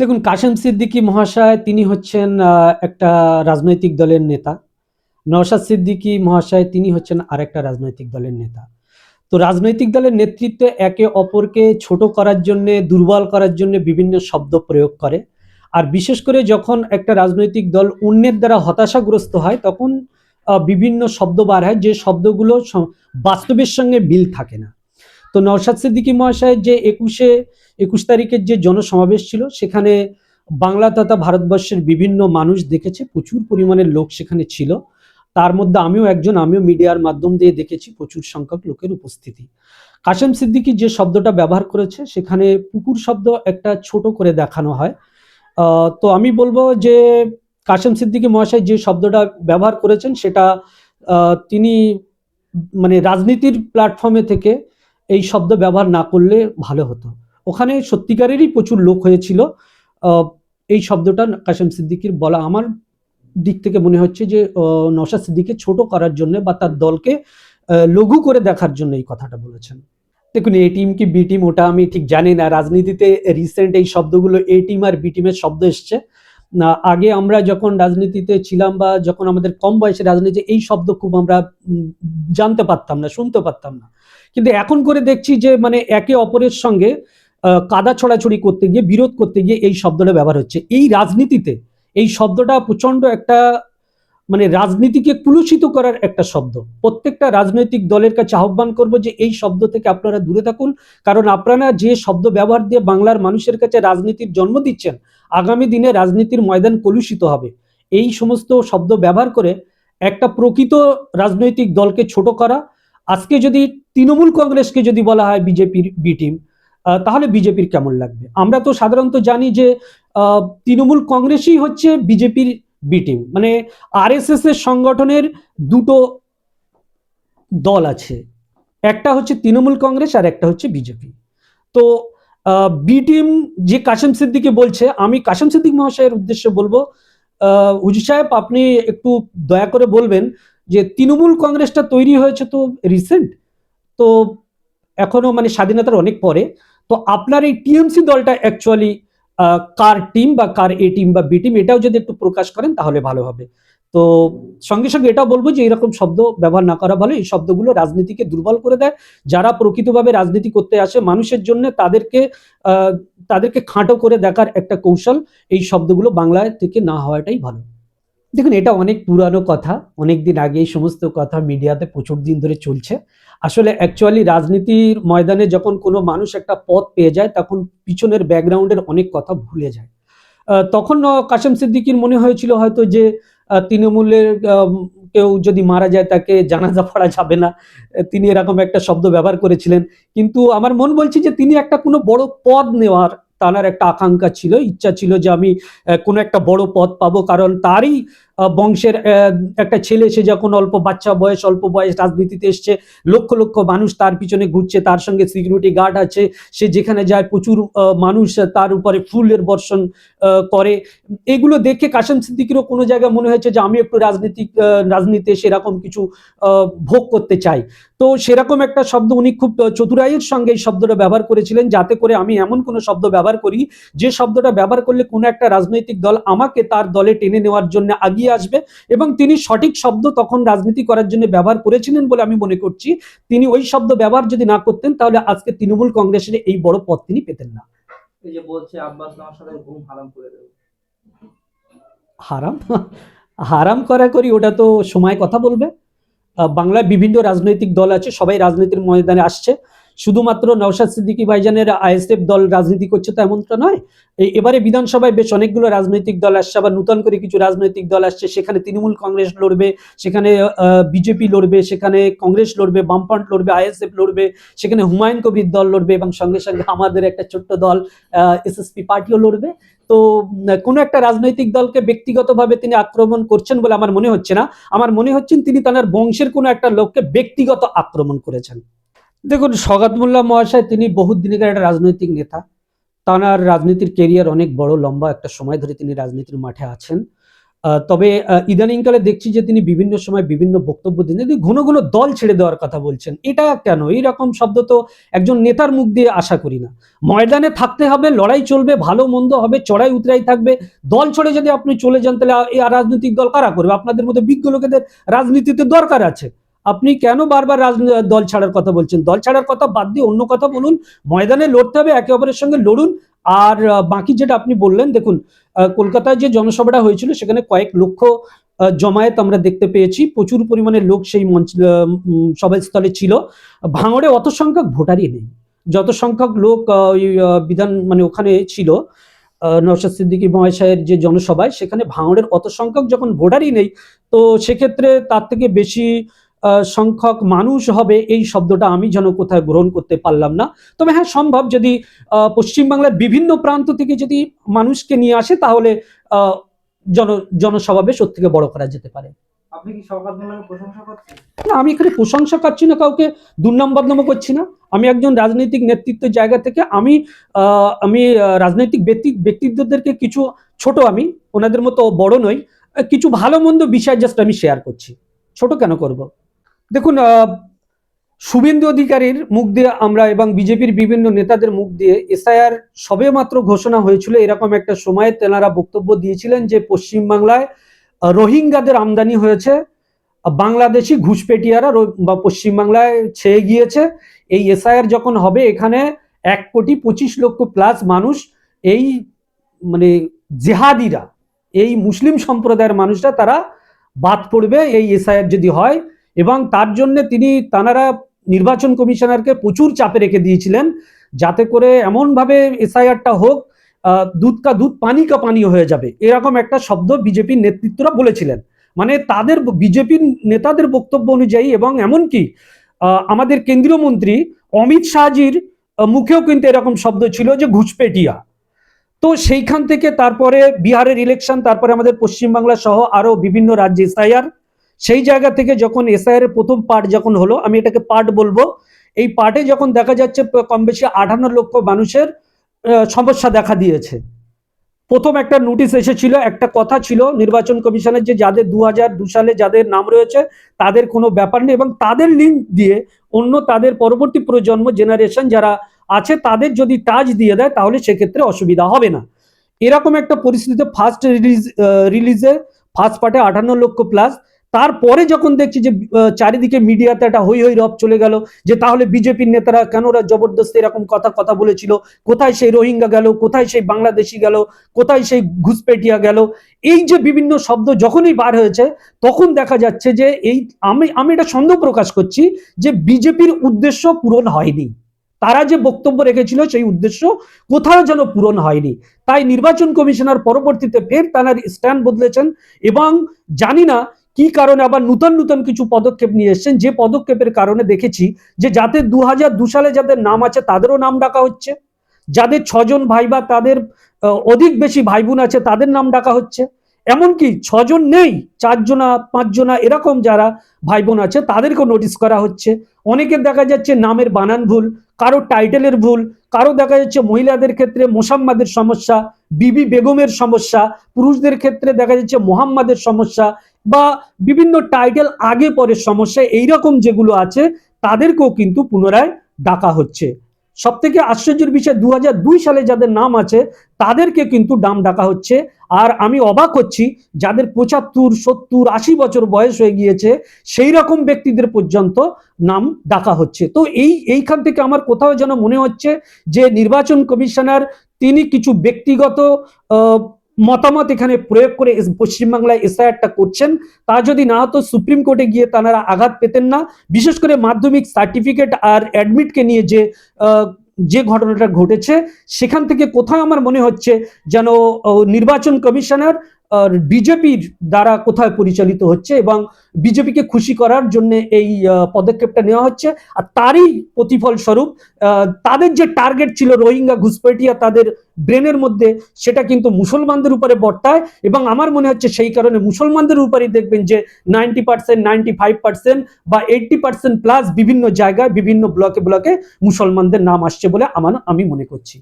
দেখুন, কাশেম সিদ্দিকী মহাশয় তিনি হচ্ছেন একটা রাজনৈতিক দলের নেতা। নওশাদ সিদ্দিকী মহাশয় তিনি হচ্ছেন আরেকটা রাজনৈতিক দলের নেতা। তো রাজনৈতিক দলের নেতৃত্বে একে অপরকে ছোট করার জন্যে, দুর্বল করার জন্যে বিভিন্ন শব্দ প্রয়োগ করে। আর বিশেষ করে যখন একটা রাজনৈতিক দল অন্যের দ্বারা হতাশাগ্রস্ত হয় তখন বিভিন্ন শব্দ বার হয়, যে শব্দগুলো বাস্তবের সঙ্গে মিল থাকে না। তো নওশাদ সিদ্দিকী মহাশয়ের যে ২১ তারিখের যে জনসমাবেশ ছিল, সেখানে বাংলা তথা ভারতবর্ষের বিভিন্ন মানুষ দেখেছে, প্রচুর পরিমাণের লোক সেখানে ছিল। তার মধ্যে আমিও মিডিয়ার মাধ্যম দিয়ে দেখেছি প্রচুর সংখ্যক লোকের উপস্থিতি। কাশেম সিদ্দিকী যে শব্দটা ব্যবহার করেছে, সেখানে পুকুর শব্দ একটা ছোট করে দেখানো হয়। তো আমি বলবো যে কাশেম সিদ্দিকী মহাশয় যে শব্দটা ব্যবহার করেছেন সেটা তিনি মানে রাজনীতির প্ল্যাটফর্মে থেকে এই শব্দ ব্যবহার না করলে ভালো হতো। ওখানে সত্যিকারেরই প্রচুর লোক হয়েছিল। এই শব্দটা কাশেম সিদ্দিকীর বলা আমার দিক থেকে মনে হচ্ছে যে নওশাদ সিদ্দিকীকে ছোট করার জন্য বা তার দলকে লঘু করে দেখার জন্য এই কথাটা বলেছেন। দেখুন, এ টিম কি বি টিম ওটা আমি ঠিক জানি না। রাজনীতিতে রিসেন্ট এই শব্দগুলো এ টিম আর বি টিমের শব্দ এসছে। আগে আমরা যখন রাজনীতিতে ছিলাম বা যখন আমাদের কম বয়সে রাজনীতি, এই শব্দ খুব আমরা জানতে পারতাম না, শুনতে পারতাম না। কিন্তু এখন করে দেখছি যে মানে একে অপরের সঙ্গে কাদা ছড়াছড়ি করতে গিয়ে, বিরোধ করতে গিয়ে এই শব্দটা ব্যবহার হচ্ছে। এই রাজনীতিতে এই শব্দটা প্রচন্ড একটা মানে রাজনীতিকে কুলুষিত করার একটা শব্দ। প্রত্যেকটা রাজনৈতিক দলের কাছে আহ্বান করব যে এই শব্দ থেকে আপনারা দূরে থাকুন। কারণ আপনারা যে শব্দ ব্যবহার দিয়ে বাংলার মানুষের কাছে রাজনীতির জন্ম দিচ্ছেন, আগামী দিনে রাজনীতির ময়দান কলুষিত হবে। এই সমস্ত শব্দ ব্যবহার করে একটা প্রকৃত রাজনৈতিক দলকে ছোট করা। আজকে যদি তৃণমূল কংগ্রেসকে যদি বলা হয় বিজেপির বি টিম, তাহলে বিজেপির কেমন লাগবে? আমরা তো সাধারণত জানি যে তৃণমূল কংগ্রেসই হচ্ছে বিজেপির বি টিম। মানে আরএসএস এর সংগঠনের দুটো দল আছে, একটা হচ্ছে তৃণমূল কংগ্রেস আর একটা হচ্ছে বিজেপি। তো বি টিম যে কাশেম সিদ্দিকী বলছে, আমি কাশেম সিদ্দিক মহাশয়ের উদ্দেশ্যে বলবো, হুজুর সাহেব আপনি একটু দয়া করে বলবেন যে তৃণমূল কংগ্রেসটা তৈরি হয়েছে তো রিসেন্ট, তো এখনো মানে স্বাধীনতার অনেক পরে। তো আপনার এই টিএমসি দলটা অ্যাকচুয়ালি কার টিম বা কার এ টিম বা বি টিম, এটাও যদি একটু প্রকাশ করেন তাহলে ভালো হবে। তো সঙ্গে সঙ্গে এটাও বলবো যে এরকম শব্দ ব্যবহার না করা ভালো। এই শব্দগুলো রাজনীতিকে দুর্বল করে দেয়। যারা প্রকৃতভাবে রাজনীতি করতে আসে মানুষের জন্য, তাদেরকে খাঁটো করে দেখার একটা কৌশল। এই শব্দগুলো বাংলায় থেকে না হওয়াটাই ভালো। দেখুন, এটা অনেক পুরানো কথা, অনেকদিন আগে এই সমস্ত কথা মিডিয়াতে প্রচুর দিন ধরে চলছে। আসলে অ্যাকচুয়ালি রাজনীতির ময়দানে যখন কোনো মানুষ একটা পদ পেয়ে যায় তখন পিছনের ব্যাকগ্রাউন্ডের অনেক কথা ভুলে যায়। তখন কাশেম সিদ্দিকীর মনে হয়েছিল হয়তো যে তৃণমূলের কেউ যদি মারা যায় তাকে জানাজা পড়া যাবে না। তিনি এরকম একটা শব্দ ব্যবহার করেছিলেন। কিন্তু আমার মন বলছে যে তিনি একটা কোনো বড় পদ নেওয়ার তার একটা আকাঙ্ক্ষা ছিল, ইচ্ছা ছিল যে আমি কোনো একটা বড় পদ পাবো। কারণ তারই বংশের একটা ছেলে, সে যখন অল্প বয়স রাজনীতিতে এসছে, লক্ষ লক্ষ মানুষ তার পিছনে ঘুরছে, তার সঙ্গে সিকিউরিটি গার্ড আছে, সে যেখানে যায় প্রচুর মানুষ তার উপরে ফুলের বর্ষণ করে। এগুলো দেখে কাশেম সিদ্দিকীরও কোনো জায়গায় মনে হয়েছে যে আমি একটু রাজনীতিতে সেরকম কিছু ভোগ করতে চাই। তো সেরকম একটা শব্দ উনি খুব চতুরাইয়ের সঙ্গে এই শব্দটা ব্যবহার করেছিলেন, যাতে করে আমি এমন কোনো শব্দ ব্যবহার করি যে শব্দটা ব্যবহার করলে কোনো একটা রাজনৈতিক দল আমাকে তার দলে টেনে নেওয়ার জন্য আগিয়ে আসবে। এবং তিনি সঠিক শব্দ তখন রাজনীতি করার জন্য ব্যবহার করেছিলেন বলে আমি মনে করছি। তিনি ওই শব্দ ব্যবহার যদি না করতেন তাহলে আজকে তৃণমূল কংগ্রেসের এই বড় পদ তিনি পেতেন না। এই যে বলছে আব্বাস নওশাদের ঘুম হারাম করে দেবে। হারাম হারাম করা করি ওটা তো সময় কথা বলবে। বাংলায় বিভিন্ন রাজনৈতিক দল আছে, সবাই রাজনীতির ময়দানে আসছে। শুধুমাত্র নওশাদ সিদ্দিকী ভাইজানের আইএসএফ দল রাজনীতি করছে তো এমনটা নয়। এবারে বিধানসভায় বেশ অনেকগুলো রাজনৈতিক দল আসছে, আবার নতুন করে কিছু রাজনৈতিক দল আসছে। সেখানে তৃণমূল কংগ্রেস লড়বে, সেখানে বিজেপি লড়বে, সেখানে কংগ্রেস লড়বে, বামফ্রন্ট লড়বে, আইএসএফ লড়বে, সেখানে হুমায়ুন কবির দল লড়বে এবং সঙ্গে সঙ্গে আমাদের একটা ছোট্ট দল এসএসপি পার্টিও লড়বে। তো কোনো একটা রাজনৈতিক দলকে ব্যক্তিগতভাবে তিনি আক্রমণ করছেন বলে আমার মনে হচ্ছে না। আমার মনে হচ্ছে তিনি তার বংশের কোনো একটা লোককে ব্যক্তিগত আক্রমণ করেছেন। দেখুন, সওগাত মোল্লা মহাশয় তিনি বহুত দিনকার একটা রাজনৈতিক নেতা। তার রাজনীতির কেরিয়ার অনেক বড়, লম্বা একটা সময় ধরে তিনি রাজনীতির মাঠে আছেন। তবে ইদানিংকালে দেখছি যে তিনি বিভিন্ন সময় বিভিন্ন বক্তব্য দিন, তিনি ঘন ঘন দল ছেড়ে দেওয়ার কথা বলছেন। এটা কেন? এইরকম শব্দ তো একজন নেতার মুখ দিয়ে আশা করি না। ময়দানে থাকতে হবে, লড়াই চলবে, ভালো মন্দ হবে, চড়াই উতরাই থাকবে। দল ছেড়ে যদি আপনি চলে যান তাহলে এই রাজনৈতিক দল কারা করবে? আপনাদের মধ্যে বিজ্ঞ লোকেদের রাজনীতিতে দরকার আছে। আপনি কেন বারবার দল ছাড়ার কথা বলছেন? দল ছাড়ার কথা বাদ দিয়ে অন্য কথা বলুন। ময়দানে লড়তে হবে, একে অপরের সঙ্গে লড়ুন। আর বাকি যেটা আপনি বললেন, দেখুন কলকাতায় যে জনসভাটা হয়েছিল সেখানে কয়েক লক্ষ জমায়েত আমরা দেখতে পেয়েছি। প্রচুর পরিমাণে লোক সেই মঞ্চ সভাস্থলে ছিল। ভাঙড়ে অত সংখ্যক ভোটারই নেই। যত সংখ্যক লোক ওই বিধান মানে ওখানে ছিল নওশাদ সিদ্দিকী মহাশয়ের যে জনসভায়, সেখানে ভাঙড়ের অত সংখ্যক যখন ভোটারই নেই, তো সেক্ষেত্রে তার থেকে বেশি সংখ্যক মানুষ হবে এই শব্দটা আমি যেন কোথায় গ্রহণ করতে পারলাম না। তবে হ্যাঁ, সম্ভব যদি পশ্চিমবাংলার বিভিন্ন প্রান্ত থেকে যদি মানুষকে নিয়ে আসে তাহলে আহ, জনসমাবেশ ওর থেকে বড় করা যেতে পারে। আপনি কি শওকত মোল্লাকে প্রশংসা করছেন? না, আমি এখানে প্রশংসা করছি না, কাউকে দুর্নাম বদনামও করছি না। আমি একজন রাজনৈতিক নেতৃত্বের জায়গা থেকে আমি রাজনৈতিক ব্যক্তিত্বদেরকে কিছু ছোট, আমি ওনাদের মতো বড় নই, কিছু ভালো মন্দ বিষয় জাস্ট আমি শেয়ার করছি। ছোট কেন করব? দেখুন, শুভেন্দু অধিকারীর মুখ দিয়ে আমরা এবং বিজেপির বিভিন্ন নেতাদের মুখ দিয়ে এসআইআর সবে মাত্র ঘোষণা হয়েছিল, এরকম একটা সময়ে তেনারা বক্তব্য দিয়েছিলেন যে পশ্চিমবাংলায় রোহিঙ্গাদের আমদানি হয়েছে, বাংলাদেশি ঘুষপেটিয়ারা বা পশ্চিমবাংলায় ছেয়ে গিয়েছে। এই এসআইআর যখন হবে এখানে 1,25,00,000 প্লাস মানুষ, এই মানে জেহাদিরা, এই মুসলিম সম্প্রদায়ের মানুষরা তারা বাদ পড়বে এই এসআইআর যদি হয়। এবং তার জন্য তানারা নির্বাচন কমিশনারকে প্রচুর চাপে রেখে দিয়েছিলেন যাতে করে এমনভাবে এসআইআরটা হোক দুধ কা দুধ পানি কা পানি হয়ে যাবে, এরকম একটা শব্দ বিজেপির নেতৃত্বরা বলেছিলেন। মানে তাদের বিজেপির নেতাদের বক্তব্য অনুযায়ী, এবং এমনকি আমাদের কেন্দ্রীয় মন্ত্রী অমিত শাহজির মুখেও কিন্তু এরকম শব্দ ছিল যে ঘুষপেটিয়া। তো সেইখান থেকে তারপরে বিহারের ইলেকশন, তারপরে আমাদের পশ্চিমবাংলা সহ আরো বিভিন্ন রাজ্যে এসআইআর, সেই জায়গা থেকে যখন এসআইআর এর প্রথম পার্ট যখন হলো, আমি এটাকে পার্ট বলবো, এই পার্টে যখন দেখা যাচ্ছে কম বেশি 58 লক্ষ মানুষের সমস্যা দেখা দিয়েছে। প্রথম একটা নোটিশ এসেছিল, একটা কথা ছিল নির্বাচন কমিশনের যে যাদের 2002 সালে যাদের নাম রয়েছে তাদের কোনো ব্যাপার নেই, এবং তাদের লিঙ্ক দিয়ে অন্য তাদের পরবর্তী প্রজন্ম জেনারেশন যারা আছে তাদের যদি টাচ দিয়ে দেয় তাহলে সেক্ষেত্রে অসুবিধা হবে না। এরকম একটা পরিস্থিতিতে ফার্স্ট রিলিজে ফার্স্ট পার্টে 58 লক্ষ প্লাস। তারপরে যখন দেখছি যে চারিদিকে মিডিয়াতে একটা হই হই রব চলে গেল যে তাহলে বিজেপির নেতারা কেন ওরা জবরদস্তি এরকম কথা বলেছিল, কোথায় সেই রোহিঙ্গা গেল, কোথায় সেই বাংলাদেশি গেল, কোথায় সেই ঘুষপেটিয়া গেল, এই যে বিভিন্ন শব্দ যখনই বার হয়েছে তখন দেখা যাচ্ছে যে আমি এটা সন্দেহ প্রকাশ করছি যে বিজেপির উদ্দেশ্য পূরণ হয়নি। তারা যে বক্তব্য রেখেছিল সেই উদ্দেশ্য কোথাও যেন পূরণ হয়নি। তাই নির্বাচন কমিশনার পরবর্তীতে ফের তার স্ট্যান্ড বদলেছেন, এবং জানি না কি কারণে আবার নতুন নতুন কিছু পদক্ষেপ নিয়ে এসেছেন, যে পদক্ষেপের কারণে দেখেছি যে যাদের 2002 সালে যাদের নাম আছে তাদেরও নাম ডাকা হচ্ছে, যাদের 6 জন ভাই বা তাদের অধিক বেশি ভাই বোন আছে তাদের নাম ডাকা হচ্ছে, এমনকি 6 জন নেই, 4 জনা 5 জনা এরকম যারা ভাই বোন আছে তাদেরকেও নোটিশ করা হচ্ছে। অনেকের দেখা যাচ্ছে নামের বানান ভুল, কারো টাইটেলের ভুল, কারো দেখা যাচ্ছে মহিলাদের ক্ষেত্রে মোসাম্মাদের সমস্যা, বিবি বেগমের সমস্যা, পুরুষদের ক্ষেত্রে দেখা যাচ্ছে মোহাম্মদের সমস্যা, বা বিভিন্ন টাইটেল আগে পরের সমস্যা, এইরকম যেগুলো আছে তাদেরকেও কিন্তু পুনরায় ডাকা হচ্ছে। সব থেকে আশ্চর্যের বিষয় 2002 সালে যাদের নাম আছে তাদেরকে কিন্তু নাম ডাকা হচ্ছে। আর আমি অবাক হচ্ছি যাদের 75, 70, 80 বছর বয়স হয়ে গিয়েছে সেই রকম ব্যক্তিদের পর্যন্ত নাম ডাকা হচ্ছে। তো এইখান থেকে আমার কোথাও যেন মনে হচ্ছে যে নির্বাচন কমিশনার তিনি কিছু ব্যক্তিগত মতামত এখানে প্রয়োগ করে পশ্চিমবাংলায় এসআইআরটা করছেন। তা যদি না হতো সুপ্রিম কোর্টে গিয়ে তারা আঘাত পেতেন না। বিশেষ করে মাধ্যমিক সার্টিফিকেট আর অ্যাডমিটকে নিয়ে যে ঘটনাটা ঘটেছে সেখান থেকে কোথাও আমার মনে হচ্ছে যেন নির্বাচন কমিশনার বিজেপির দ্বারা কোথায় পরিচালিত হচ্ছে, এবং বিজেপিকে খুশি করার জন্য এই পদক্ষেপটা নেওয়া হচ্ছে। আর তারই প্রতিফল স্বরূপ তাদের যে টার্গেট ছিল রোহিঙ্গা ঘুষপেটিয়া তাদের ব্রেনের মধ্যে, সেটা কিন্তু মুসলমানদের উপরে বর্তায়, এবং আমার মনে হচ্ছে সেই কারণে মুসলমানদের উপরেই দেখবেন যে 90%, 95% বা 80% প্লাস বিভিন্ন জায়গায় বিভিন্ন ব্লকে ব্লকে মুসলমানদের নাম আসছে বলে আমি মনে করছি।